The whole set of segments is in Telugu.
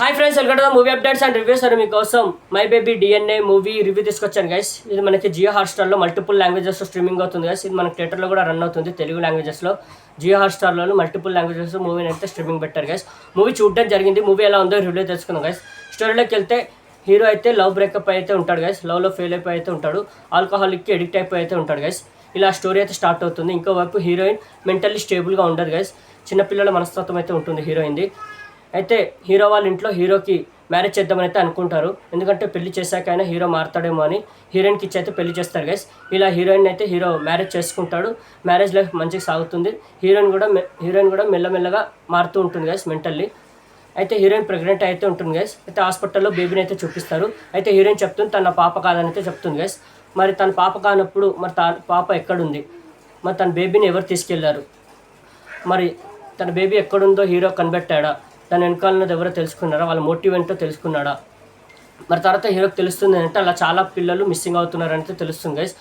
Hi friends, welcome to the movie updates and reviews. అని మీకోసం my baby DNA movie review తీసుకొచ్చాను గైస్. ఇది మనకి జియో హాట్స్టార్లో మల్టిపుల్ లాంగ్వేజెస్లో స్ట్రీమింగ్ అవుతుంది గైస్. ఇది మనకి థియేటర్లో కూడా రన్ అవుతుంది తెలుగు లాంగ్వేజెస్లో. జియో హాట్స్టార్లో మల్టిపుల్ లాంగ్వేజెస్ మూవీని అయితే స్ట్రీమింగ్ పెట్టారు గైస్. మూవీ చూడడం జరిగింది. మూవీ ఎలా ఉందో రివ్యూ తెలుసుకుందాం గైస్. స్టోరీలోకి వెళ్తే హీరో అయితే లవ్ బ్రేకప్ అయితే ఉంటాడు గైస్. లవ్లో ఫెయిల్ అయిపోయి అయితే ఉంటాడు. ఆల్కహాలిక్కి ఎడిక్ట్ అయిపోయి అయితే ఉంటాడు గైస్. ఇలా స్టోరీ అయితే స్టార్ట్ అవుతుంది. ఇంకోవైపు హీరోయిన్ మెంటల్లీ స్టేబుల్గా ఉండదు గైస్. చిన్నపిల్లల మనస్తత్వం అయితే ఉంటుంది హీరోయిన్ది. అయితే హీరో వాళ్ళ ఇంట్లో హీరోకి మ్యారేజ్ చేద్దామని అయితే అనుకుంటారు. ఎందుకంటే పెళ్లి చేశాక అయినా హీరో మారుతాడేమో అని హీరోయిన్కి ఇచ్చి అయితే పెళ్లి చేస్తారు గైస్. ఇలా హీరోయిన్ అయితే హీరో మ్యారేజ్ చేసుకుంటాడు. మ్యారేజ్ లైఫ్ మంచిగా సాగుతుంది. హీరోయిన్ కూడా మెల్లమెల్లగా మారుతూ ఉంటుంది గైస్ మెంటల్లీ. అయితే హీరోయిన్ ప్రెగ్నెంట్ అయితే ఉంటుంది గైస్. అయితే హాస్పిటల్లో బేబీని అయితే చూపిస్తారు. అయితే హీరోయిన్ చెప్తుంది తన పాప కాదని అయితే చెప్తుంది గైస్. మరి తన పాప కానప్పుడు మరి పాప ఎక్కడుంది, మరి తన బేబీని ఎవరు తీసుకెళ్లారు, మరి తన బేబీ ఎక్కడుందో హీరో కనిపెట్టాడా, దాని వెనకాలన్నది ఎవరో తెలుసుకున్నారా, వాళ్ళ మోటివ్ ఏంటో తెలుసుకున్నాడా. మరి తర్వాత హీరోకి తెలుస్తుంది అంటే అలా చాలా పిల్లలు మిస్సింగ్ అవుతున్నారంటే తెలుస్తుంది గైస్.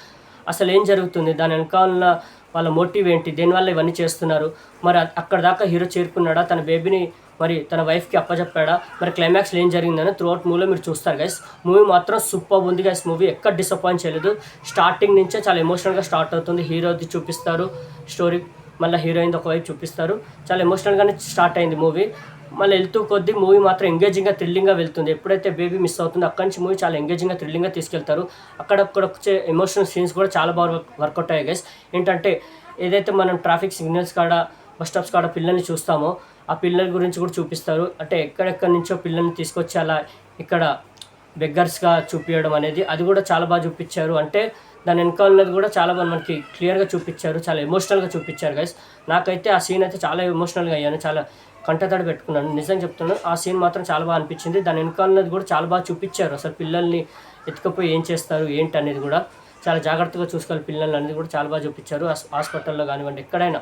అసలు ఏం జరుగుతుంది, దాని వెనకాల వాళ్ళ మోటివ్ ఏంటి, దేనివల్ల ఇవన్నీ చేస్తున్నారు, మరి అక్కడ దాకా హీరో చేరుకున్నాడా, తన బేబీని మరి తన వైఫ్కి అప్పచెప్పాడా, మరి క్లైమాక్స్లో ఏం జరిగిందని త్రూఅవుట్ మూవీలో మీరు చూస్తారు గైస్. మూవీ మాత్రం సూపర్ ఉంది గైస్. మూవీ ఎక్కడ డిసప్పాయింట్ చేయలేదు. స్టార్టింగ్ నుంచే చాలా ఎమోషనల్గా స్టార్ట్ అవుతుంది. హీరోది చూపిస్తారు స్టోరీ, మళ్ళీ హీరోయిన్ ఒకవైపు చూపిస్తారు. చాలా ఎమోషనల్గానే స్టార్ట్ అయింది మూవీ. మళ్ళీ వెళ్తూ కొద్దీ మూవీ మాత్రం ఎంగేజింగ్గా థ్రిల్లింగ్గా వెళ్తుంది. ఎప్పుడైతే బేబీ మిస్ అవుతుందో అక్కడి నుంచి మూవీ చాలా ఎంగేజింగ్గా థ్రిల్లింగ్గా తీసుకెళ్తారు. అక్కడక్కడ వచ్చే ఎమోషనల్ సీన్స్ కూడా చాలా బాగా వర్కౌట్ అయ్యాయి గైస్. ఏంటంటే ఏదైతే మనం ట్రాఫిక్ సిగ్నల్స్ కాడ బస్ స్టాప్స్ కాడ పిల్లల్ని చూస్తామో ఆ పిల్లల గురించి కూడా చూపిస్తారు. అంటే ఎక్కడెక్కడి నుంచో పిల్లల్ని తీసుకొచ్చి అలా ఇక్కడ బెగ్గర్స్గా చూపించడం అనేది అది కూడా చాలా బాగా చూపించారు. అంటే దాని వెనకాల ఉన్నది కూడా చాలా బాగా మనకి క్లియర్గా చూపించారు. చాలా ఎమోషనల్గా చూపించారు గైస్. నాకైతే ఆ సీన్ అయితే చాలా ఎమోషనల్గా అయ్యాను. చాలా కంటతడి పెట్టుకున్నాను, నిజంగా చెప్తున్నాను. ఆ సీన్ మాత్రం చాలా బాగా అనిపించింది. దాని వెనకాలన్నది కూడా చాలా బాగా చూపించారు. అసలు పిల్లల్ని ఎత్తుకుపోయి ఏం చేస్తారు ఏంటి అనేది కూడా చాలా జాగ్రత్తగా చూసుకోవాలి పిల్లల్ని అనేది కూడా చాలా బాగా చూపించారు. హాస్పిటల్లో కానివ్వండి ఎక్కడైనా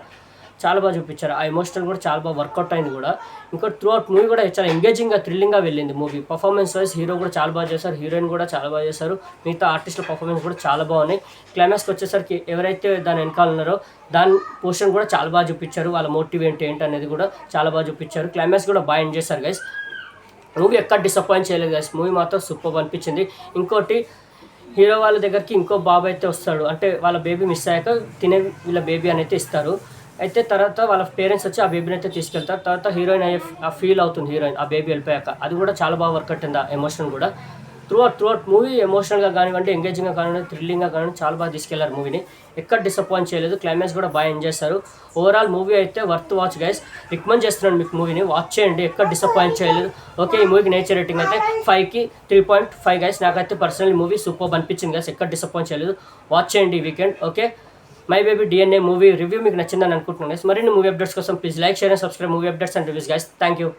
చాలా బాగా చూపించారు. ఆ ఎమోషనల్ కూడా చాలా బాగా వర్కౌట్ అయింది కూడా. ఇంకోటి త్రూఅవుట్ మూవీ కూడా చాలా ఎంగేజింగ్గా థ్రిల్లింగ్గా వెళ్ళింది మూవీ. పర్ఫార్మెన్స్ వైజ్ హీరో కూడా చాలా బాగా చేశారు, హీరోయిన్ కూడా చాలా బాగా చేశారు. మిగతా ఆర్టిస్టుల పర్ఫార్మెన్స్ కూడా చాలా బాగున్నాయి. క్లైమాక్స్కి వచ్చేసరికి ఎవరైతే దాని వెనకాల ఉన్నారో దాని పోర్షన్ కూడా చాలా బాగా చూపించారు. వాళ్ళ మోటివ్ ఏంటి అనేది కూడా చాలా బాగా చూపించారు. క్లైమాక్స్ కూడా బాగా ఎంజాయ్ చేశారు గైస్. మూవీ ఎక్కడ డిసప్పాయింట్ చేయలేదు గైస్. మూవీ మాత్రం సూపర్ అనిపించింది. ఇంకోటి హీరో వాళ్ళ దగ్గరికి ఇంకో బాబు అయితే వస్తాడు. అంటే వాళ్ళ బేబీ మిస్ అయ్యాక తినే వీళ్ళ బేబీ అని అయితే ఇస్తారు. అయితే తర్వాత వాళ్ళ పేరెంట్స్ వచ్చి ఆ బేబీని అయితే తీసుకెళ్తారు. తర్వాత హీరోయిన్ ఆ ఫీల్ అవుతుంది హీరోయిన్ ఆ బేబీ వెళ్ళిపోయాక. అది కూడా చాలా బాగా వర్క్ అవుతుంది ఆ ఎమోషన్ కూడా. త్రూఅవుట్ మూవీ ఎమోషనల్గా కానివ్వండి, ఎంగేజింగ్గా కానివ్వండి, థ్రిల్లింగ్గా కానివ్వండి చాలా బాగా తీసుకెళ్లారు మూవీని. ఎక్కడ డిసప్పాయింట్ చేయలేదు. క్లైమాక్స్ కూడా బాగా ఎంజాయ్ చేస్తారు. ఓవరాల్ మూవీ అయితే వర్త్ వాచ్ గైస్. రికమెండ్ చేస్తున్నాను మీకు మూవీని, వాచ్ చేయండి. ఎక్కడ డిసప్పాయింట్ చేయలేదు. ఓకే, ఈ మూవీకి నేచర్ రేటింగ్ అయితే 5కి 3.5 గైస్. నాకైతే పర్సనల్ మూవీ సూపర్ అనిపించింది గైస్. ఎక్కడ డిసప్పాయింట్ చేయలేదు. వాచ్ చేయండి ఈ weekend. Okay, my baby DNA movie review మీకు నచ్చిందని అనుకుంటున్నాను గైస్. మరిన్ని మూవీ అప్డేట్స్ కోసం please like, share and subscribe movie updates and reviews guys. Thank you.